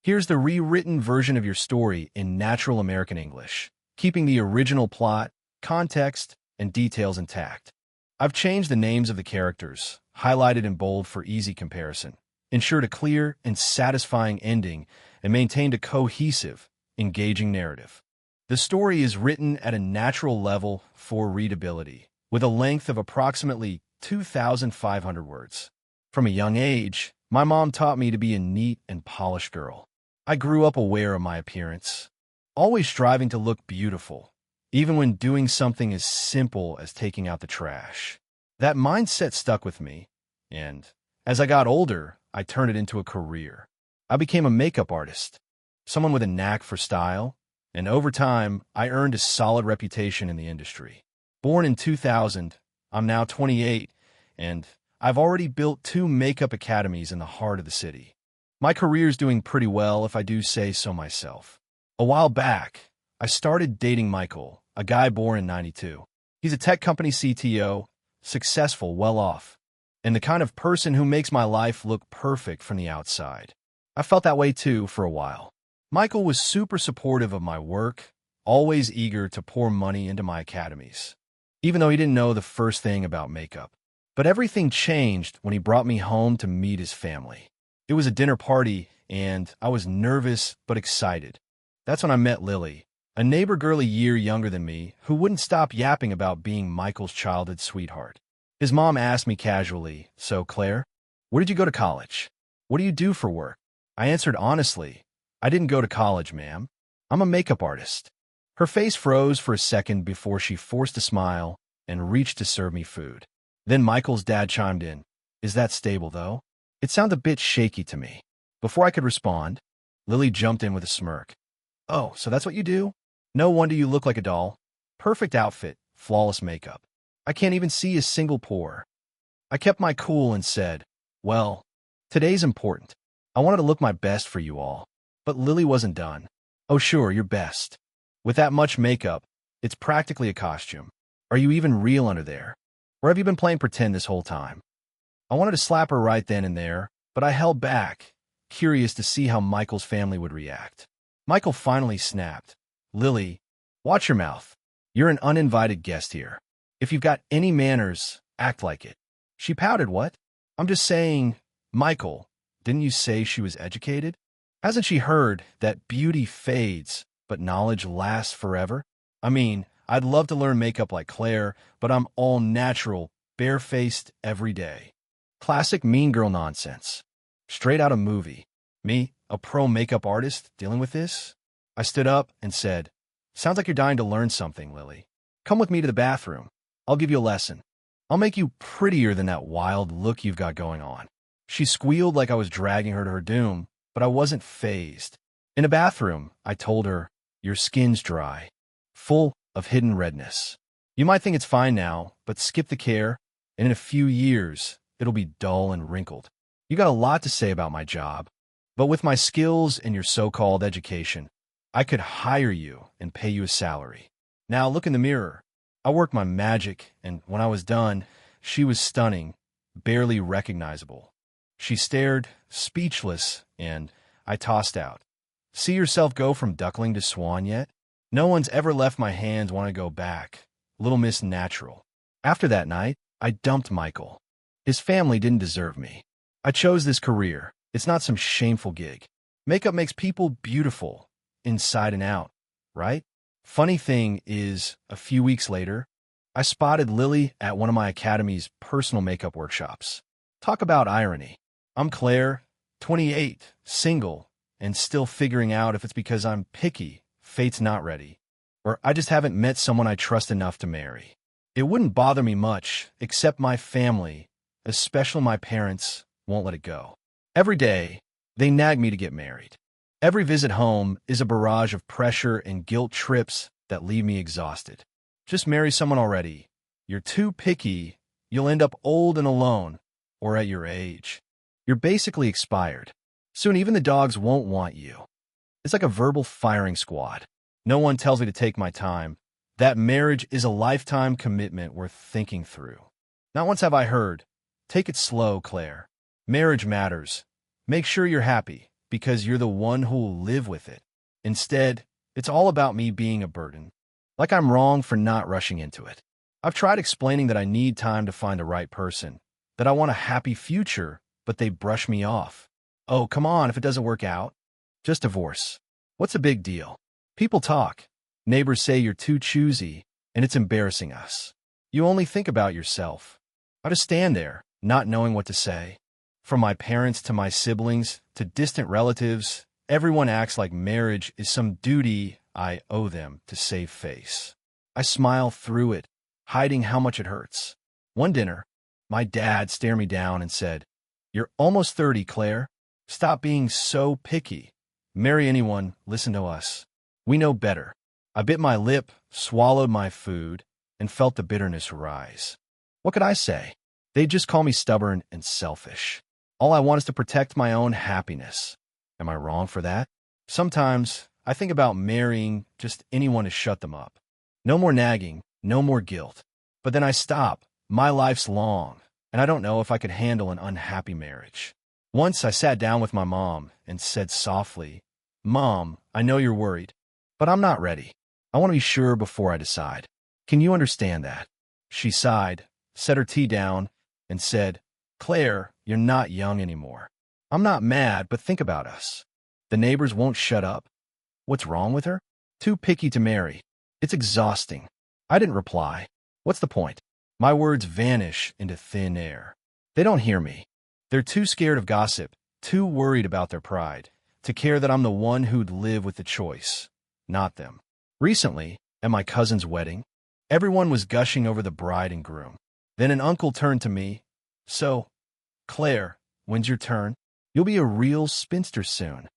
Here's the rewritten version of your story in natural American English, keeping the original plot, context, and details intact. I've changed the names of the characters, highlighted in bold for easy comparison, ensured a clear and satisfying ending, and maintained a cohesive, engaging narrative. The story is written at a natural level for readability, with a length of approximately 2,500 words. From a young age, my mom taught me to be a neat and polished girl. I grew up aware of my appearance, always striving to look beautiful, even when doing something as simple as taking out the trash. That mindset stuck with me, and as I got older, I turned it into a career. I became a makeup artist, someone with a knack for style, and over time, I earned a solid reputation in the industry. Born in 2000, I'm now 28, and I've already built 2 makeup academies in the heart of the city. My career's doing pretty well, if I do say so myself. A while back, I started dating Michael, a guy born in '92. He's a tech company CTO, successful, well-off, and the kind of person who makes my life look perfect from the outside. I felt that way too for a while. Michael was super supportive of my work, always eager to pour money into my academies, even though he didn't know the first thing about makeup. But everything changed when he brought me home to meet his family. It was a dinner party, and I was nervous but excited. That's when I met Lily, a neighbor girl a year younger than me who wouldn't stop yapping about being Michael's childhood sweetheart. His mom asked me casually, "So, Claire, where did you go to college? What do you do for work?" I answered honestly, "I didn't go to college, ma'am. I'm a makeup artist." Her face froze for a second before she forced a smile and reached to serve me food. Then Michael's dad chimed in, "Is that stable, though?" It sounded a bit shaky to me. Before I could respond, Lily jumped in with a smirk. "Oh, so that's what you do? No wonder you look like a doll. Perfect outfit, flawless makeup. I can't even see a single pore." I kept my cool and said, "Well, today's important. I wanted to look my best for you all." But Lily wasn't done. "Oh, sure, your best. With that much makeup, it's practically a costume. Are you even real under there? Or have you been playing pretend this whole time?" I wanted to slap her right then and there, but I held back, curious to see how Michael's family would react. Michael finally snapped, "Lily, watch your mouth. You're an uninvited guest here. If you've got any manners, act like it." She pouted, "What?" "I'm just saying, Michael, didn't you say she was educated? Hasn't she heard that beauty fades, but knowledge lasts forever? I mean, I'd love to learn makeup like Claire, but I'm all natural, barefaced every day." Classic mean girl nonsense. Straight out of movie. Me, a pro makeup artist, dealing with this? I stood up and said, "Sounds like you're dying to learn something, Lily. Come with me to the bathroom. I'll give you a lesson. I'll make you prettier than that wild look you've got going on." She squealed like I was dragging her to her doom, but I wasn't fazed. In the bathroom, I told her, "Your skin's dry, full of hidden redness. You might think it's fine now, but skip the care, and in a few years, it'll be dull and wrinkled. You got a lot to say about my job, but with my skills and your so-called education, I could hire you and pay you a salary. Now look in the mirror." I worked my magic, and when I was done, she was stunning, barely recognizable. She stared, speechless, and I tossed out, "See yourself go from duckling to swan yet? No one's ever left my hands want to go back. Little Miss Natural." After that night, I dumped Michael. His family didn't deserve me. I chose this career. It's not some shameful gig. Makeup makes people beautiful, inside and out, right? Funny thing is, a few weeks later, I spotted Lily at one of my academy's personal makeup workshops. Talk about irony. I'm Claire, 28, single, and still figuring out if it's because I'm picky, fate's not ready, or I just haven't met someone I trust enough to marry. It wouldn't bother me much, except my family, especially my parents, won't let it go. Every day, they nag me to get married. Every visit home is a barrage of pressure and guilt trips that leave me exhausted. Just marry someone already. You're too picky, you'll end up old and alone, or at your age. You're basically expired. Soon even the dogs won't want you. It's like a verbal firing squad. No one tells me to take my time. That marriage is a lifetime commitment worth thinking through. Not once have I heard, "Take it slow, Claire. Marriage matters. Make sure you're happy. because you're the one who'll live with it. Instead, it's all about me being a burden. Like I'm wrong for not rushing into it. I've tried explaining that I need time to find the right person, that I want a happy future, but they brush me off. Oh, come on, if it doesn't work out. Just divorce. What's the big deal? People talk. Neighbors say you're too choosy, and it's embarrassing us. You only think about yourself. I just stand there, not knowing what to say. From my parents to my siblings to distant relatives, everyone acts like marriage is some duty I owe them to save face. I smile through it, hiding how much it hurts. One dinner, my dad stared me down and said, "You're almost 30, Claire. Stop being so picky. Marry anyone, listen to us. We know better." I bit my lip, swallowed my food, and felt the bitterness rise. What could I say? They'd just call me stubborn and selfish. All I want is to protect my own happiness. Am I wrong for that? Sometimes I think about marrying just anyone to shut them up. No more nagging, no more guilt. But then I stop. My life's long, and I don't know if I could handle an unhappy marriage. Once I sat down with my mom and said softly, "Mom, I know you're worried, but I'm not ready. I want to be sure before I decide. Can you understand that?" She sighed, set her tea down, and said, "Claire, you're not young anymore. I'm not mad, but think about us. The neighbors won't shut up. What's wrong with her? Too picky to marry. It's exhausting." I didn't reply. What's the point? My words vanish into thin air. They don't hear me. They're too scared of gossip, too worried about their pride, to care that I'm the one who'd live with the choice, not them. Recently, at my cousin's wedding, everyone was gushing over the bride and groom. Then an uncle turned to me. "So, Claire, when's your turn? You'll be a real spinster soon."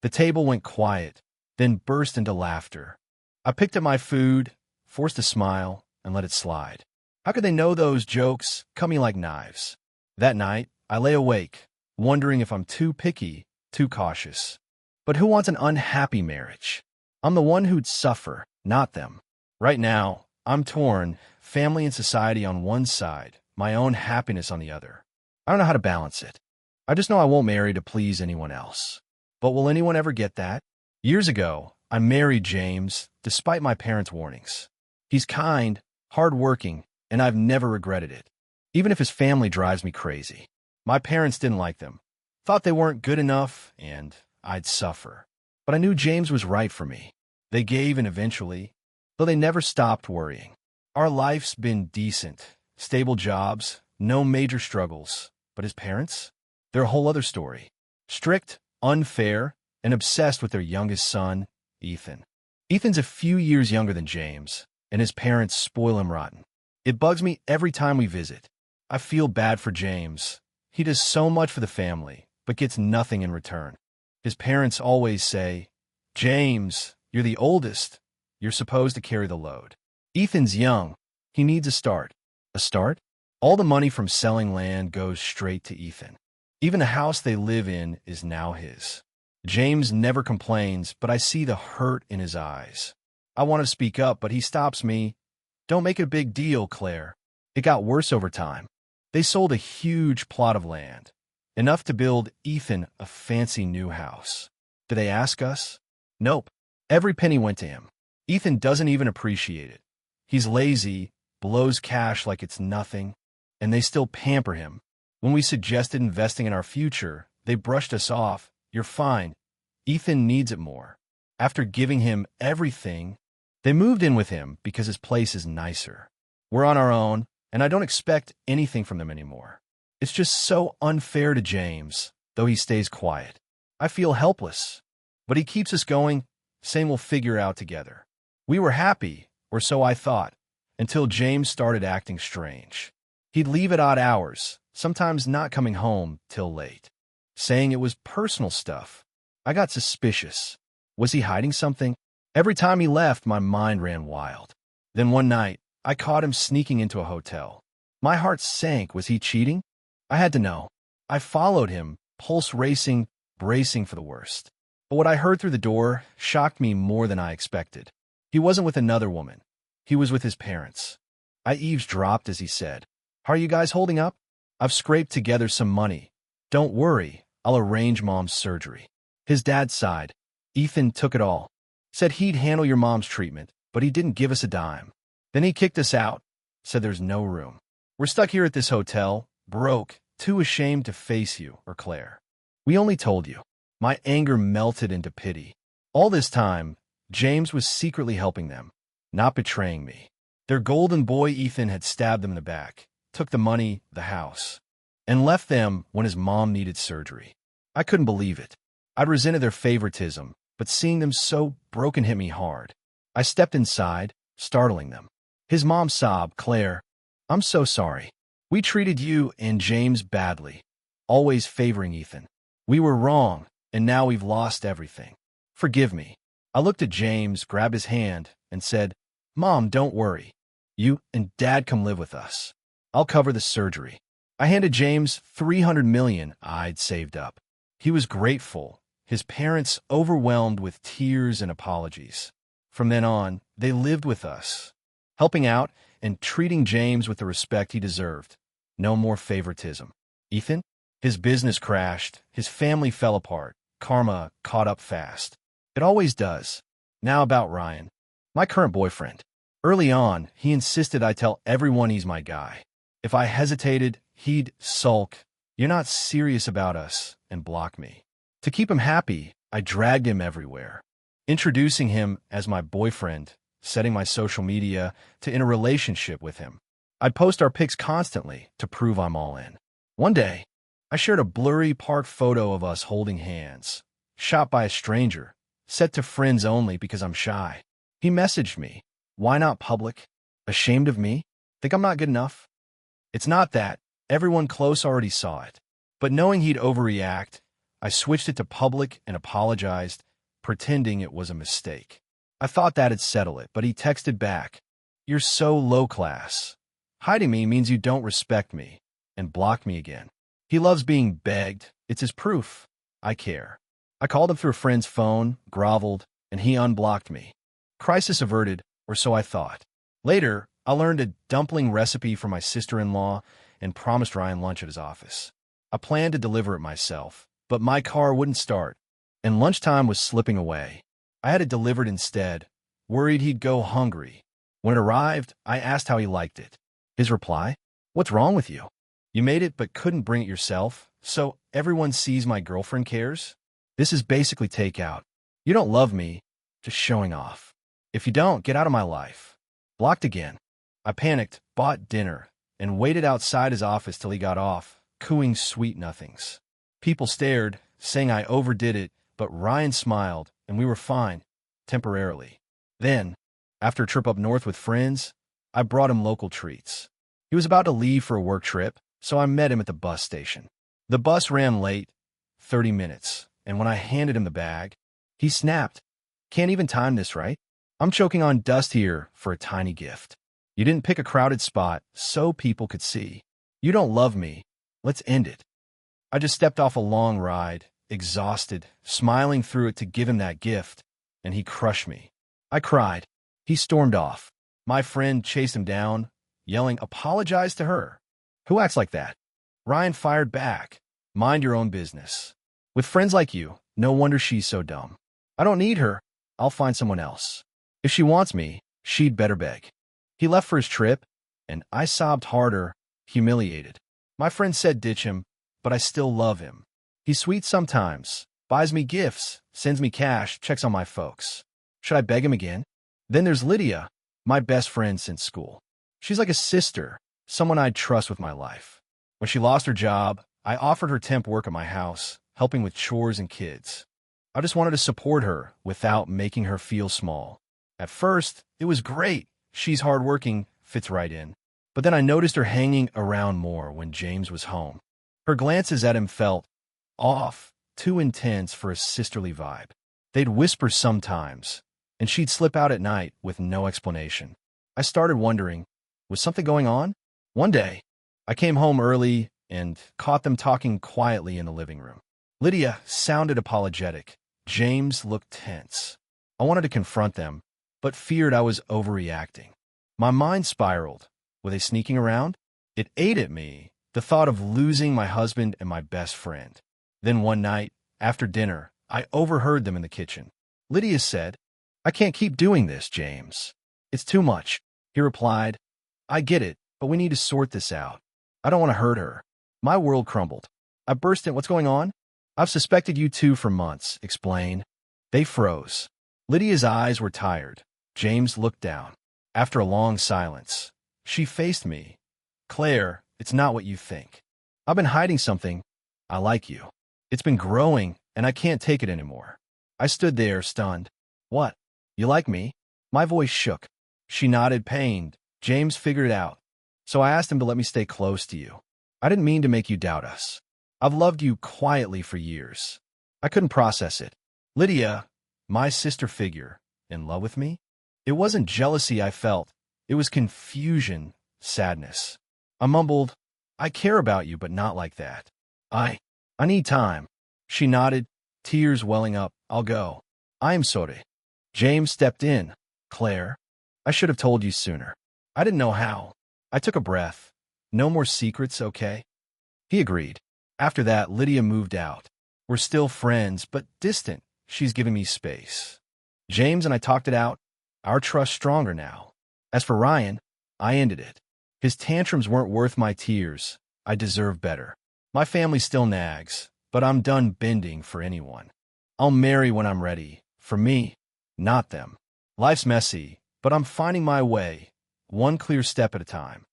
The table went quiet, then burst into laughter. I picked at my food, forced a smile, and let it slide. How could they know those jokes cut me like knives? That night, I lay awake, wondering if I'm too picky, too cautious. But who wants an unhappy marriage? I'm the one who'd suffer, not them. Right now, I'm torn, family and society on one side, my own happiness on the other. I don't know how to balance it. I just know I won't marry to please anyone else. But will anyone ever get that? Years ago, I married James, despite my parents' warnings. He's kind, hardworking, and I've never regretted it, even if his family drives me crazy. My parents didn't like them, thought they weren't good enough, and I'd suffer. But I knew James was right for me. They gave, and eventually, though they never stopped worrying. Our life's been decent, stable jobs, no major struggles. But his parents? They're a whole other story. Strict, unfair, and obsessed with their youngest son, Ethan. Ethan's a few years younger than James, and his parents spoil him rotten. It bugs me every time we visit. I feel bad for James. He does so much for the family, but gets nothing in return. His parents always say, "James, you're the oldest. You're supposed to carry the load." Ethan's young. He needs a start. A start? All the money from selling land goes straight to Ethan. Even the house they live in is now his. James never complains, but I see the hurt in his eyes. I want to speak up, but he stops me. "Don't make it a big deal, Claire. It got worse over time. They sold a huge plot of land, enough to build Ethan a fancy new house. Did they ask us? Nope. Every penny went to him. Ethan doesn't even appreciate it. He's lazy, blows cash like it's nothing, and they still pamper him. When we suggested investing in our future, they brushed us off. You're fine. Ethan needs it more. After giving him everything, they moved in with him because his place is nicer. We're on our own, and I don't expect anything from them anymore. It's just so unfair to James, though he stays quiet. I feel helpless, but he keeps us going, saying we'll figure it out together. We were happy, or so I thought, until James started acting strange. He'd leave at odd hours, sometimes not coming home till late, saying it was personal stuff. I got suspicious. Was he hiding something? Every time he left, my mind ran wild. Then one night, I caught him sneaking into a hotel. My heart sank. Was he cheating? I had to know. I followed him, pulse racing, bracing for the worst. But what I heard through the door shocked me more than I expected. He wasn't with another woman. He was with his parents. I eavesdropped as he said, "How are you guys holding up? I've scraped together some money. Don't worry, I'll arrange Mom's surgery." His dad sighed. Ethan took it all. Said he'd handle your mom's treatment, but he didn't give us a dime. Then he kicked us out. Said there's no room. We're stuck here at this hotel, broke, too ashamed to face you or Claire. We only told you. My anger melted into pity. All this time, James was secretly helping them, not betraying me. Their golden boy Ethan had stabbed them in the back, took the money, the house, and left them when his mom needed surgery. I couldn't believe it. I'd resented their favoritism, but seeing them so broken hit me hard. I stepped inside, startling them. His mom sobbed, Claire, I'm so sorry. We treated you and James badly, always favoring Ethan. We were wrong, and now we've lost everything. Forgive me. I looked at James, grabbed his hand, and said, Mom, don't worry. You and Dad come live with us. I'll cover the surgery. I handed James $300 million I'd saved up. He was grateful, his parents overwhelmed with tears and apologies. From then on, they lived with us, helping out and treating James with the respect he deserved. No more favoritism. Ethan? His business crashed, his family fell apart, karma caught up fast. It always does. Now about Ryan, my current boyfriend. Early on, he insisted I tell everyone he's my guy. If I hesitated, he'd sulk, you're not serious about us, and block me. To keep him happy, I dragged him everywhere, introducing him as my boyfriend, setting my social media to in a relationship with him. I'd post our pics constantly to prove I'm all in. One day, I shared a blurry park photo of us holding hands, shot by a stranger, set to friends only because I'm shy. He messaged me, why not public? Ashamed of me? Think I'm not good enough? It's not that. Everyone close already saw it. But knowing he'd overreact, I switched it to public and apologized, pretending it was a mistake. I thought that'd settle it, but he texted back, you're so low class. Hiding me means you don't respect me, and blocked me again. He loves being begged. It's his proof. I care. I called him through a friend's phone, groveled, and he unblocked me. Crisis averted, or so I thought. Later, I learned a dumpling recipe from my sister-in-law and promised Ryan lunch at his office. I planned to deliver it myself, but my car wouldn't start, and lunchtime was slipping away. I had it delivered instead, worried he'd go hungry. When it arrived, I asked how he liked it. His reply? What's wrong with you? You made it but couldn't bring it yourself, so everyone sees my girlfriend cares? This is basically takeout. You don't love me, just showing off. If you don't, get out of my life. Blocked again. I panicked, bought dinner, and waited outside his office till he got off, cooing sweet nothings. People stared, saying I overdid it, but Ryan smiled, and we were fine, temporarily. Then, after a trip up north with friends, I brought him local treats. He was about to leave for a work trip, so I met him at the bus station. The bus ran late, 30 minutes, and when I handed him the bag, he snapped. Can't even time this, right? I'm choking on dust here for a tiny gift. You didn't pick a crowded spot so people could see. You don't love me. Let's end it. I just stepped off a long ride, exhausted, smiling through it to give him that gift, and he crushed me. I cried. He stormed off. My friend chased him down, yelling, apologize to her. Who acts like that? Ryan fired back. Mind your own business. With friends like you, no wonder she's so dumb. I don't need her. I'll find someone else. If she wants me, she'd better beg. He left for his trip, and I sobbed harder, humiliated. My friend said ditch him, but I still love him. He's sweet sometimes, buys me gifts, sends me cash, checks on my folks. Should I beg him again? Then there's Lydia, my best friend since school. She's like a sister, someone I'd trust with my life. When she lost her job, I offered her temp work at my house, helping with chores and kids. I just wanted to support her without making her feel small. At first, it was great. She's hardworking, fits right in. But then I noticed her hanging around more when James was home. Her glances at him felt off, too intense for a sisterly vibe. They'd whisper sometimes, and she'd slip out at night with no explanation. I started wondering, was something going on? One day, I came home early and caught them talking quietly in the living room. Lydia sounded apologetic. James looked tense. I wanted to confront them, but feared I was overreacting. My mind spiraled. Were they sneaking around? It ate at me, the thought of losing my husband and my best friend. Then one night, after dinner, I overheard them in the kitchen. Lydia said, "I can't keep doing this, James. It's too much." He replied, "I get it, but we need to sort this out. I don't want to hurt her." My world crumbled. I burst in, "What's going on?" "I've suspected you two for months," explained. They froze. Lydia's eyes were tired. James looked down. After a long silence, she faced me. "Claire, it's not what you think. I've been hiding something. I like you. It's been growing, and I can't take it anymore." I stood there, stunned. "What? You like me?" My voice shook. She nodded, pained. "James figured it out. So I asked him to let me stay close to you. I didn't mean to make you doubt us. I've loved you quietly for years." I couldn't process it. Lydia, my sister figure, in love with me? It wasn't jealousy I felt. It was confusion, sadness. I mumbled, "I care about you, but not like that. I need time." She nodded, tears welling up. "I'll go. I am sorry." James stepped in. "Claire, I should have told you sooner. I didn't know how." I took a breath. "No more secrets, okay?" He agreed. After that, Lydia moved out. We're still friends, but distant. She's giving me space. James and I talked it out. Our trust stronger now. As for Ryan, I ended it. His tantrums weren't worth my tears. I deserve better. My family still nags, but I'm done bending for anyone. I'll marry when I'm ready. For me, not them. Life's messy, but I'm finding my way, one clear step at a time.